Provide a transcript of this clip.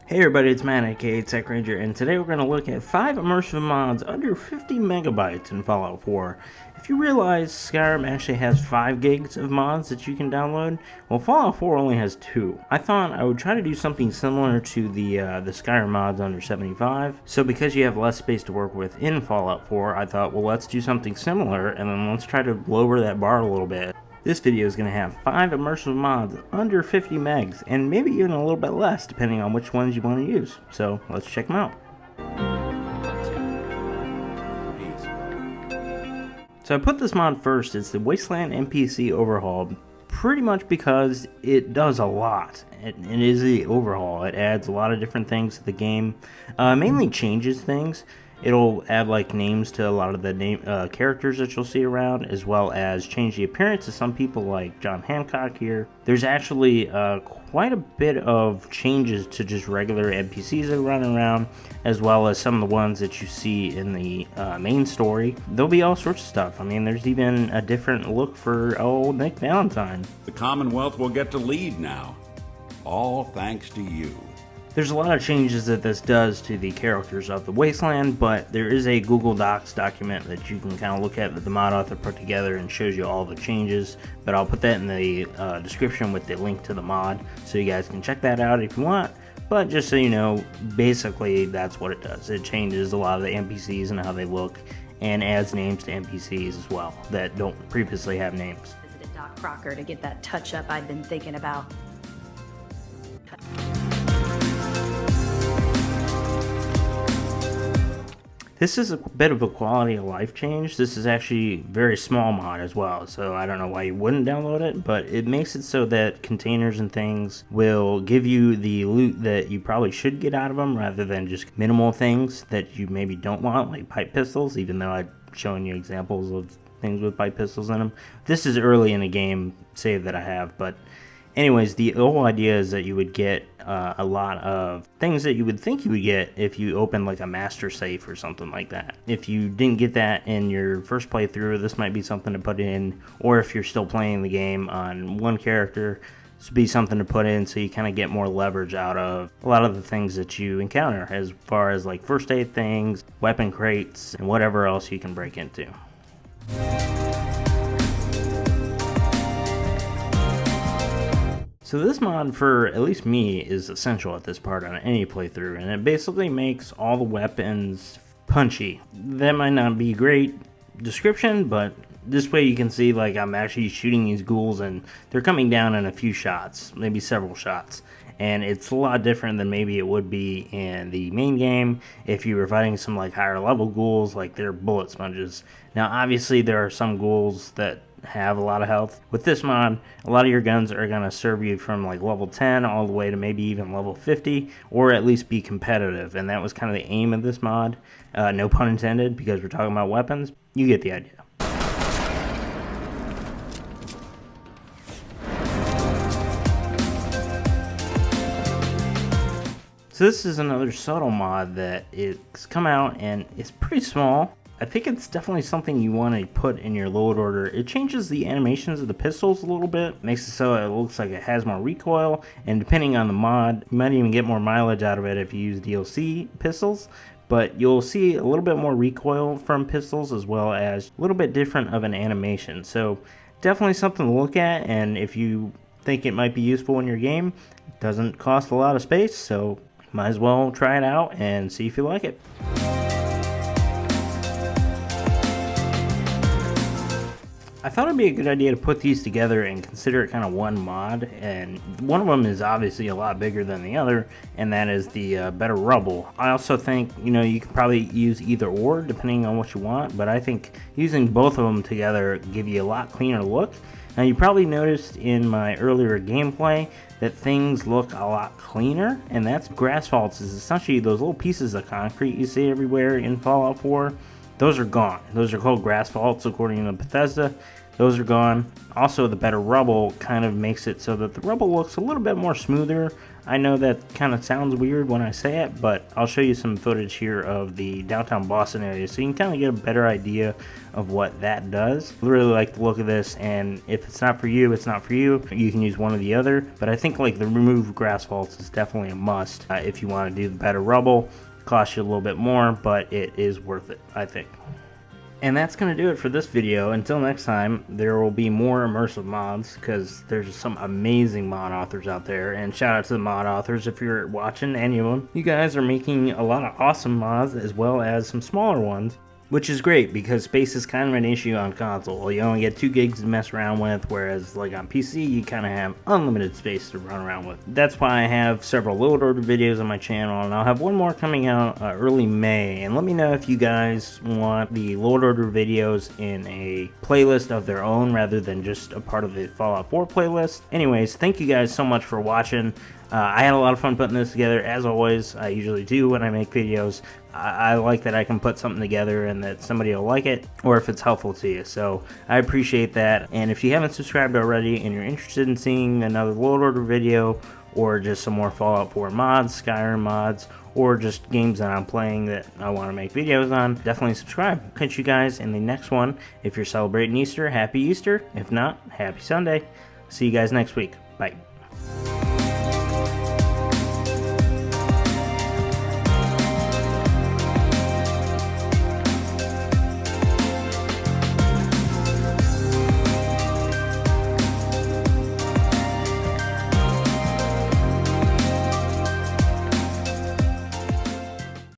Hey everybody, it's Matt aka Tech Ranger, and today we're going to look at 5 immersive mods under 50 megabytes in Fallout 4. If you realize Skyrim actually has 5 gigs of mods that you can download, well Fallout 4 only has 2. I thought I would try to do something similar to the Skyrim mods under 75, so because you have less space to work with in Fallout 4, I thought, well, let's do something similar, and then let's try to lower that bar a little bit. This video is going to have 5 immersive mods under 50 megs, and maybe even a little bit less depending on which ones you want to use. So let's check them out. So I put this mod first. It's the Wasteland NPC Overhaul, pretty much because it does a lot. It is the overhaul. It adds a lot of different things to the game, mainly changes things. It'll add like names to a lot of the characters that you'll see around, as well as change the appearance of some people like John Hancock here. There's actually quite a bit of changes to just regular NPCs that run around, as well as some of the ones that you see in the main story. There'll be all sorts of stuff. I mean, there's even a different look for old Nick Valentine. The Commonwealth will get to lead now, all thanks to you. There's a lot of changes that this does to the characters of the Wasteland, but there is a Google Docs document that you can kind of look at that the mod author put together and shows you all the changes, but I'll put that in the description with the link to the mod, so you guys can check that out if you want. But just so you know, basically that's what it does. It changes a lot of the NPCs and how they look, and adds names to NPCs as well that don't previously have names. Visited Doc Crocker to get that touch-up I'd been thinking about. This is a bit of a quality of life change. This is actually a very small mod as well, so I don't know why you wouldn't download it, but it makes it so that containers and things will give you the loot that you probably should get out of them, rather than just minimal things that you maybe don't want, like pipe pistols, even though I've shown you examples of things with pipe pistols in them. This is early in the game save that I have, but anyways, the whole idea is that you would get a lot of things that you would think you would get if you opened like a master safe or something like that. If you didn't get that in your first playthrough, this might be something to put in, or if you're still playing the game on one character, this would be something to put in so you kind of get more leverage out of a lot of the things that you encounter, as far as like first aid things, weapon crates, and whatever else you can break into. So this mod, for at least me, is essential at this part on any playthrough, and it basically makes all the weapons punchy. That might not be a great description, but this way you can see like I'm actually shooting these ghouls and they're coming down in a few shots, maybe several shots. And it's a lot different than maybe it would be in the main game if you were fighting some like higher level ghouls, like they're bullet sponges. Now obviously there are some ghouls that have a lot of health. With this mod, a lot of your guns are going to serve you from like level 10 all the way to maybe even level 50, or at least be competitive, and that was kind of the aim of this mod. No pun intended, because we're talking about weapons. You get the idea. So this is another subtle mod that it's come out and it's pretty small. I think it's definitely something you want to put in your load order. It changes the animations of the pistols a little bit, makes it so it looks like it has more recoil, and depending on the mod, you might even get more mileage out of it if you use DLC pistols, but you'll see a little bit more recoil from pistols, as well as a little bit different of an animation. So definitely something to look at, and if you think it might be useful in your game, it doesn't cost a lot of space, so might as well try it out and see if you like it. I thought it'd be a good idea to put these together and consider it kind of one mod, and one of them is obviously a lot bigger than the other, and that is the better Rubble. I also think, you know, you can probably use either or depending on what you want, but I think using both of them together give you a lot cleaner look. Now you probably noticed in my earlier gameplay that things look a lot cleaner, and that's Grassphalts. Is essentially those little pieces of concrete you see everywhere in Fallout 4. Those are gone. Those are called Grassphalts according to Bethesda. those are gone. Also, the better rubble kind of makes it so that the rubble looks a little bit more smoother. I know that kind of sounds weird when I say it, but I'll show you some footage here of the downtown Boston area so you can kind of get a better idea of what that does. I really like the look of this, and if it's not for you, it's not for you. You can use one or the other, but I think like the remove Grassphalts is definitely a must if you want to do the better rubble. It costs you a little bit more, but it is worth it, I think. And that's going to do it for this video. Until next time, there will be more immersive mods because there's some amazing mod authors out there. And shout out to the mod authors if you're watching any of them. You guys are making a lot of awesome mods as well as some smaller ones, which is great because space is kind of an issue on console. You only get 2 gigs to mess around with, whereas like on PC you kind of have unlimited space to run around with. That's why I have several load order videos on my channel, and I'll have one more coming out early May. And let me know if you guys want the load order videos in a playlist of their own rather than just a part of the Fallout 4 playlist. Anyways, thank you guys so much for watching. I had a lot of fun putting this together, as always. I usually do when I make videos. I like that I can put something together and that somebody will like it, or if it's helpful to you. So I appreciate that. And if you haven't subscribed already and you're interested in seeing another load order video, or just some more Fallout 4 mods, Skyrim mods, or just games that I'm playing that I want to make videos on, definitely subscribe. Catch you guys in the next one. If you're celebrating Easter, happy Easter. If not, happy Sunday. See you guys next week. Bye.